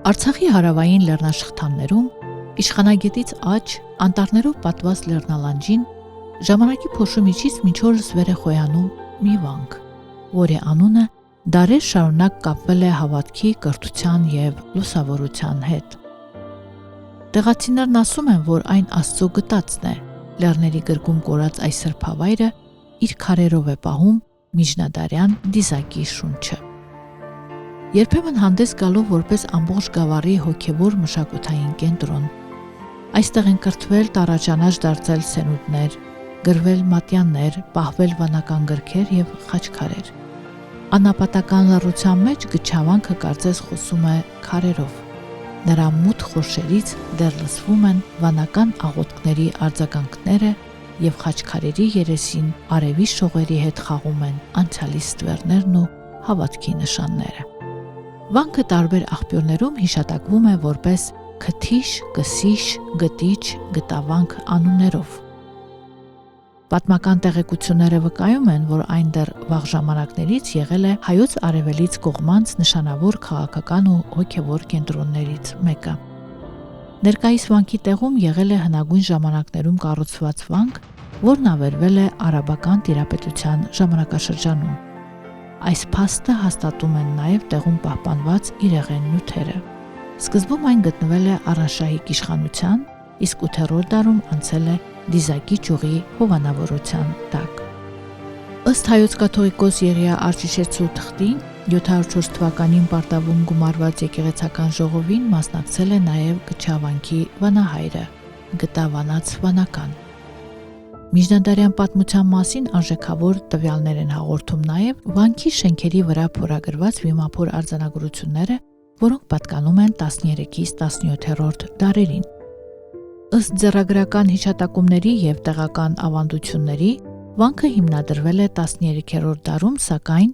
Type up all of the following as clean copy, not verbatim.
Արցախի հարավային լեռնաշղթաներում իշխանագետից աջ անտառներով պատված լեռնալանջին ժամանակի փոշու միջից մինչ օրս վեր է խոյանում մի վանք, որի անունը դարեր շարունակ կապվել է հավատքի, կրթության և լուսավորության հետ։ Տեղացիներն ասում են, որ այն Աստծո գտածն է, լեռների գրկում կորած այս սրբավայրը իր քարերով է պահում միջնադարյան դիզակի շունչը։ Երբեմն հանդես գալով որպես ամբողջ գավառի հոգևոր մշակութային կենտրոն։ Այստեղ են կրթվել, տառաճանաչ դարձել սենունդներ, գրվել մատյաններ, պահվել վանական գրքեր և խաչքարեր։ Անապատական լռության մեջ գչավանքը կարծես խոսում է քարերով։ Նրա մութ խորշերից դեռ լսվում են վանական աղոթքների արձագանքները և խաչքարերի երեսին արևի շողերի հետ խաղում են անցյալի ստվերներն ու հավատքի նշանները։ Վանքը տարբեր աղբյուրներում հիշատակվում է որպես Քթիշ, Կսիշ, Գտիչ, Գտավանք անուններով։ Պատմական տեղեկությունները վկայում են, որ այն դեռ վաղ ժամանակներից եղել է հայոց արևելից կողմանց նշանավոր քաղաքական ու հոգևոր կենտրոններից մեկը։ Ներկայիս վանքի տեղում եղել է հնագույն ժամանակներում կառուցված վանք, որն ավերվել է արաբական տիրապետության ժամանակաշրջանում։ Այս փաստը հաստատում են նաև տեղում պահպանված իրեղեն նյութերը։ Սկզբում այն գտնվել է Առանշահիկ իշխանության, իսկ 8-րդ դարում անցել է Դիզակի ճյուղի հովանավորության տակ։ Ըստ հայոց կաթողիկոս Եղիա Արճիշեցու թղթի 704 թվականին Պարտավում գումարված եկեղեցական ժողովին մասնակցել է նաև Գչավանքի վանահայրը, Գտավանաց վանական։ Միջնադարյան պատմության մասին արժեքավոր տվյալներ են հաղորդում նաև վանքի շենքերի վրա փորագրված վիմափոր արձանագրությունները, որոնք պատկանում են 13-ից 17-րդ դարերին։ Ըստ ձեռագրական հիշատակումների և տեղական ավանդությունների, վանքը հիմնադրվել է 13-րդ դարում, սակայն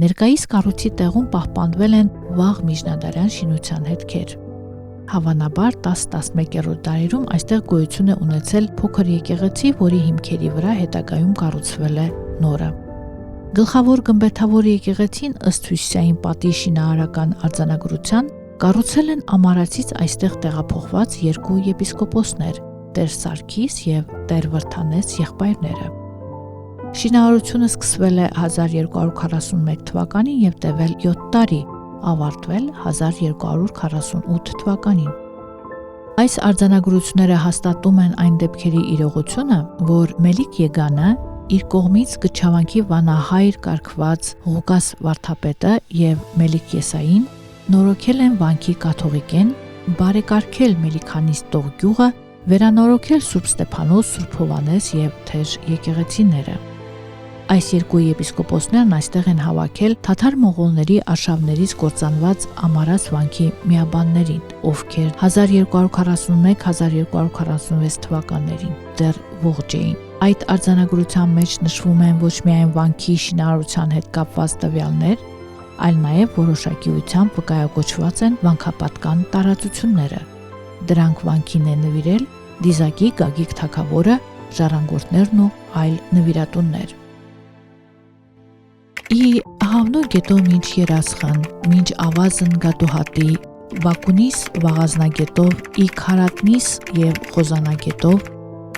ներկայիս կառույցի տեղում պահպանվել են վաղ միջնադարյան շինության հետքեր։ Հավանաբար 10-11-րդ դարերում այստեղ գոյություն է ունեցել փոքր եկեղեցի, որի հիմքերի վրա հետագայում կառուցվել է նորը։ Գլխավոր գմբեթավոր եկեղեցին ըստ Հյուսիսային պատի շինարարական արձանագրության կառուցել են ամարացից այստեղ տեղափոխված երկու եպիսկոպոսներ՝ Տեր Սարգիս և Տեր Վրթանես եղբայրները։ Շինարարությունը սկսվել է 1241 թվականին և տևել 7 տարի, ավարտվել 1248 թվականին։ Այս արձանագրությունները հաստատում են այն դեպքերի իրողությունը, որ Մելիք Եգանը իր կողմից Գչավանքի վանահայր կարգված Ղուկաս վարդապետը և Մելիք Եսային նորոգել են վանքի կաթողիկեն, բարեկարգել Մելիքանիստող գյուղը, վերանորոգել Սուրբ Ստեփանոս, Սուրբ Հովհաննես և Թեժ եկեղեցիները։ Այս երկու եպիսկոպոսներն այստեղ են հավաքել թաթար-մողոլների արշավներից կործանված ամարած վանքի միաբաններին, ովքեր 1241-1246 թվականներին դեռ ողջ էին։ Այդ արձանագրության մեջ նշվում են ոչ միայն վանքի շինարարության հետ կապված տվյալներ, այլ նաև որոշակիությամբ վկայակոչված են վանքապատկան տարածությունները։ Դրանք վանքին է նվիրել Դիզակի Գագիկ թագավորը, ժառանգորդներն ու այլ նվիրատուններ։ Ի հավնո գետո մինչ երասխան, մինչ ավազն գատուհատի, Բակունիս վաղազնագետով, ի քարատնիս և խոզանագետով,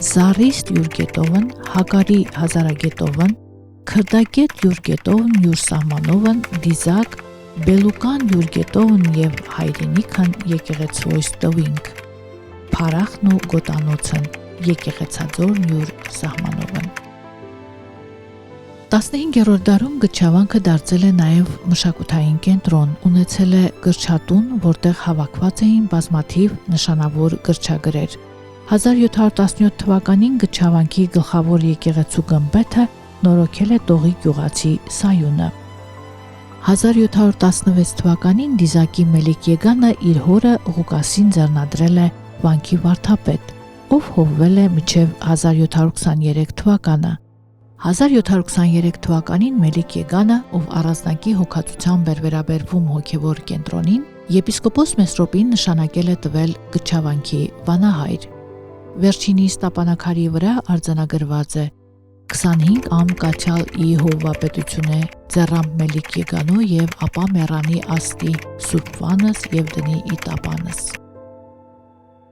Զարիստ յուր գետովն, Հակարի հազարագետովն, Քրդագետ յուր գետովն յուր սահմանովն, Դիզակ, Բելուկան յուր գետովն և հայրենիքն եկեղեցվոյս տվինք, Փարախն ու գոտանոցն, եկեղեցաձորն յուր սահմանովն։ 15-րդ դարում Գչավանքը դարձել է նաև մշակութային կենտրոն, ունեցել է գրչատուն, որտեղ հավաքված էին բազմաթիվ նշանավոր գրչագրեր։ 1717 թվականին Գչավանքի գլխավոր եկեղեցու գմբեթը նորոգել է Տողի գյուղացի Սայունը։ 1716 թվականին Դիզակի Մելիք Եգանը իր հորը Ղուկասին ձեռնադրել է վանքի վարդապետ, ով հովվել է մինչև 1723 թվականը։ 1723 թվականին Մելիք Եգանը, ով առանձնակի հոգացությամբ էր վերաբերվում հոգևոր կենտրոնին, եպիսկոպոս Մեսրոպին նշանակել է տվել Գչավանքի վանահայր։ Վերջինիս տապանակարի վրա արձանագրված է. 25 ամ կաչալ ի հովվապետությունը ձեռամբ Մելիք Եգանու եւ ապա մեռանի աստի Սուրբ Վանս եւ դնի իտապանս։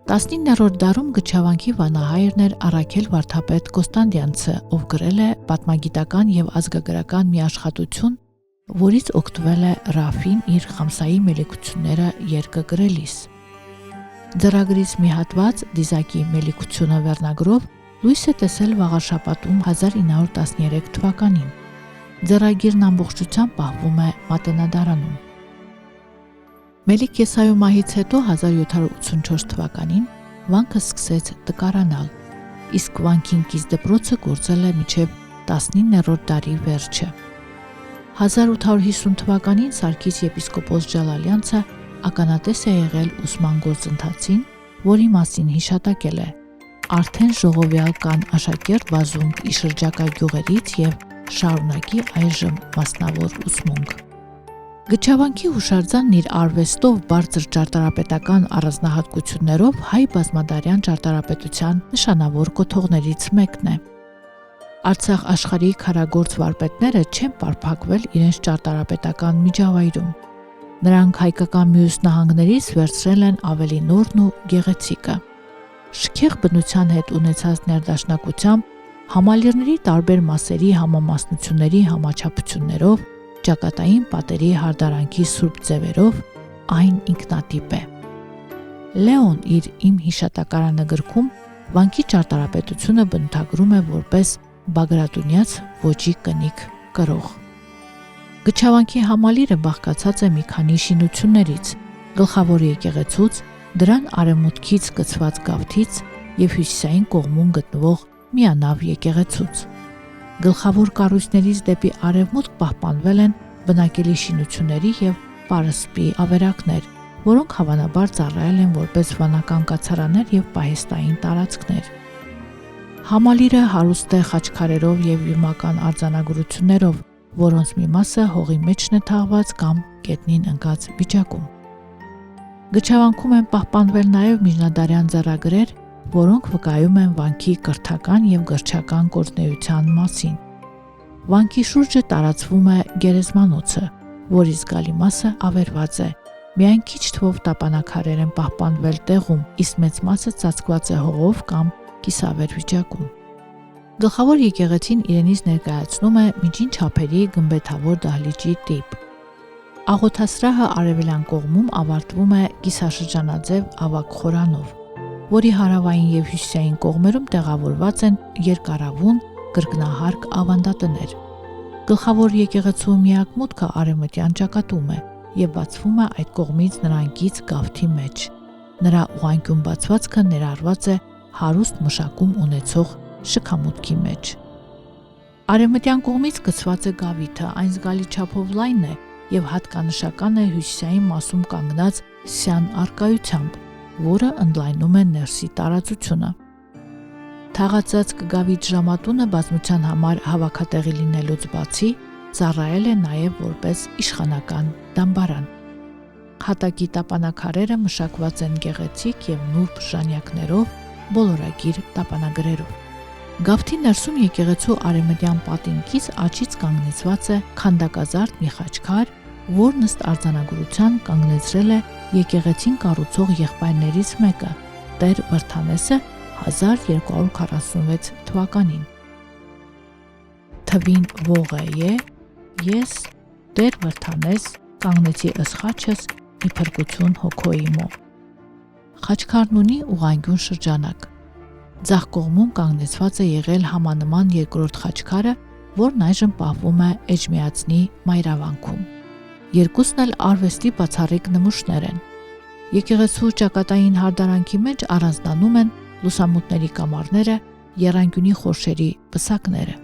19-րդ դարում Գչավանքի վանահայրն էր Առաքել Վարդապետ Կոստանդյանցը, ով գրել է պատմագիտական եւ ազգագրական մի աշխատություն, որից օգտվել է Ռաֆին իր Խամսայի մելիքությունները երկը գրելիս։ Ձեռագրից մի հատված Դիզակի մելիքությունը վերնագրով լույս է տեսել վաղաշաբաթում 1913 թվականին։ Ձեռագիրն ամբողջությամբ պահվում է Մատենադարանում։ Մելիք Եսայու մահից հետո 1784 թվականին վանքը սկսեց տկարանալ, իսկ վանքին կից դպրոցը գործել է մինչև 19-րդ դարի վերջը։ 1850 թվականին Սարգիս եպիսկոպոս Ջալալյանցը ականատես է եղել ուսման գործընթացին, որի մասին հիշատակել է. արդեն ժողովյալ կան աշակերտ բազում ի շրջակա գյուղերից եւ շարունակի այժմ մասնավոր ուսմունք։ Գչավանքի հուշարձանն իր արվեստով բարձր ճարտարապետական առանձնահատկություններով հայ բազմադարյան ճարտարապետության նշանավոր կոթողներից մեկն է։ Արցախ աշխարհի քարագործ վարպետները չեն պարփակվել իրենց ճարտարապետական միջավայրում։ Նրանք հայկական մյուս նահանգներից վերցրել են ավելի նորն ու գեղեցիկը։ Շքեղ բնության հետ ունեցած ներդաշնակությամբ, համալիրների տարբեր մասերի համամասնությունների համաչափություններով, ճակատային պատերի հարդարանքի սուրբ ձևերով այն ինքնատիպ է։ Լեոն իր «Իմ հիշատակարանը» գրքում վանքի ճարտարապետությունը բնութագրում է որպես բագրատունյաց ոճի կնիկ կրող։ Գչավանքի համալիրը բաղկացած է մի քանի շինություններից, գլխավոր եկեղեցուց, դրան արևմուտքից գծված գավթից եւ հյուսիսային կողմում գտնվող միանավ եկեղեցուց։ Գլխավոր կառույցներից դեպի արևմուտք պահպանվել են բնակելի շինությունների եւ պարսպի ավերակներ, որոնք հավանաբար ծառայել են որպես վանական կացարաններ եւ պահեստային տարածքներ։ Համալիրը հարուստ է խաչքարերով եւ վիմական արձանագրություններով, որոնց մի մասը հողի մեջն է թաղված կամ գետնին ընկած վիճակում։ Գչավանքում են պահպանվել նաև միջնադարյան ձեռագրեր, որոնք վկայում են վանքի կրթական եւ գրչական գործունեության մասին։ Վանքի շուրջը տարածվում է գերեզմանոցը, որի զգալի մասը ավերված է։ Միայն քիչ թվով տապանաքարեր են պահպանվել տեղում, իսկ մեծ մասը ծածկված է հողով կամ կիսավեր վիճակում։ Գլխավոր եկեղեցին իրենից ներկայացնում է միջին չափերի գմբեթավոր դահլիճի տիպ։ Աղոթասրահը արևելյան կողմում ավարտվում է կիսաշրջանաձև ավագ խորանով, որի հարավային եւ հյուսիսային կողմերում տեղավորված են երկարավուն կրկնահարկ ավանդատներ։ Գլխավոր եկեղեցու միակ մուտքը արևմտյան ճակատում է եւ բացվում է այդ կողմից նրան գից գավթի մեջ։ Նրա ուղղանկյուն բացվածքը ներառված է հարուստ մշակում ունեցող շքամուտքի մեջ։ Արևմտյան կողմից գծված է գավիթը, այն զգալի չափով լայն է եւ հատկանշական է հյուսիսային մասում կանգնած սյան առկայությամբ, որը ընդլայնում է ներսի տարածությունը։ Թաղածածկ գավիթ ժամատունը բազմության համար հավաքատեղի լինելուց բացի ծառայել է նաև որպես իշխանական դամբարան։ Հատակի տապանակարերը մշակված են գեղեցիկ եւ նուրբ ժանյակներով, բոլորագիր տապանագրերով։ Գավթի ներսում եկեղեցու արևմտյան պատինքից աջից կանգնեցված է քանդակազարդ մի խաչքար, որն ըստ արձանագրության կանգնեցրել է եկեղեցին կառուցող եղբայրներից մեկը, Տեր Վրդանեսը 1246 թվականին։ Թվին ողը է, ես Տեր Վրդանես կանգնեցի ըսխաչս ի փրկություն հոգոյի մո։ Խաչքարն ունի ուղղանկյուն շրջանակ։ Ձախ կողմում կանգնեցված է եղել համանման երկրորդ խաչքարը, որն այժմ պահվում է Էջմիածնի մայրավանքում։ Երկուսն էլ արվեստի բացառիկ նմուշներ են։ Եկեղեցու ճակատային հարդարանքի մեջ առանձնանում են լուսամուտների կամարները, եռանկյունի խորշերի պսակները։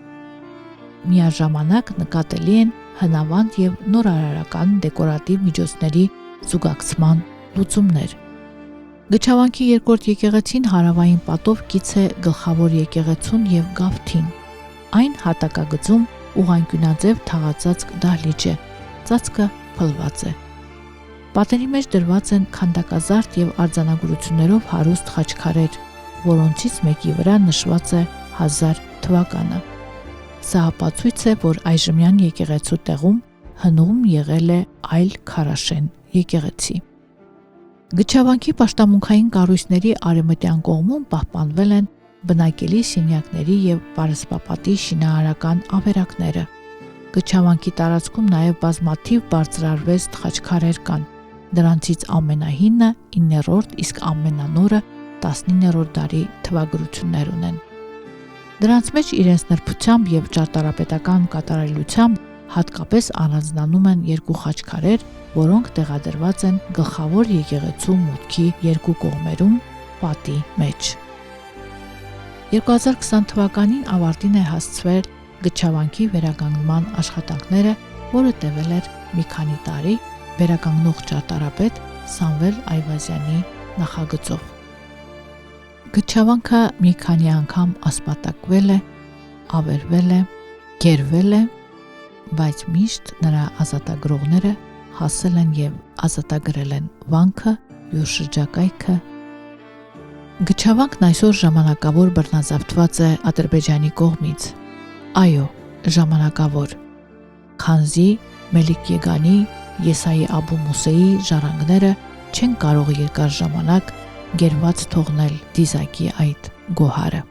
Միաժամանակ նկատելի են հնավանդ եւ նորարարական դեկորատիվ միջոցների զուգակցման լուծումներ։ Գչավանքի երկրորդ եկեղեցին հարավային պատով կից է գլխավոր եկեղեցուն եւ գավթին։ Այն հատակագծում ուղղանկյունաձև թաղածածկ դահլիճ է, ծածկը փլված է։ Պատերի մեջ դրված են քանդակազարդ եւ արձանագրություններով հարուստ խաչքարեր, որոնցից մեկի վրա նշված է 1000 թվականը։ Սա ապացույց է, որ այժմյան եկեղեցու տեղում հնում եղել է այլ քարաշեն եկեղեցի։ Գչավանքի պաշտամունքային կառույցների արևմտյան կողմում պահպանվել են բնակելի սենյակների և պարսպապատի շինարարական ավերակները։ Գչավանքի տարածքում նաև բազմաթիվ բարձրարվեստ խաչքարեր կան։ Դրանցից ամենահինը 9-րդ, իսկ ամենանորը 19-րդ դարի թվագրություններ ունեն։ Դրանց մեջ իրենց նրբությամբ և ճարտարապետական կատարելությամբ հատկապես առանձնանում են երկու խաչքարեր, որոնք տեղադրված են գլխավոր եկեղեցու մուտքի երկու կողմերում պատի մեջ։ 2020 թվականին ավարտին է հասցվել Գչավանքի վերականգնման աշխատանքները, որը տևել էր մի քանի տարի վերականգնող ճարտարապետ Սամվել Այվազյանի նախագծով։ Գչավանքը մի քանի անգամ ասպատակվել է, ավերվել է, գերվել է, բայց միշտ նրա ազատագրողները հասել են և ազատագրել են վանքը, յուր շրջակայքը։ Գչավանքն այսօր ժամանակավոր բռնազավթված է Ադրբեջանի կողմից։ Այո, ժամանակավոր։ Քանզի Մելիք Եգանի, Եսայի Աբու Մուսեի ժառանգները չեն կարող երկար ժամանակ գերված թողնել դիզակի այդ գոհարը։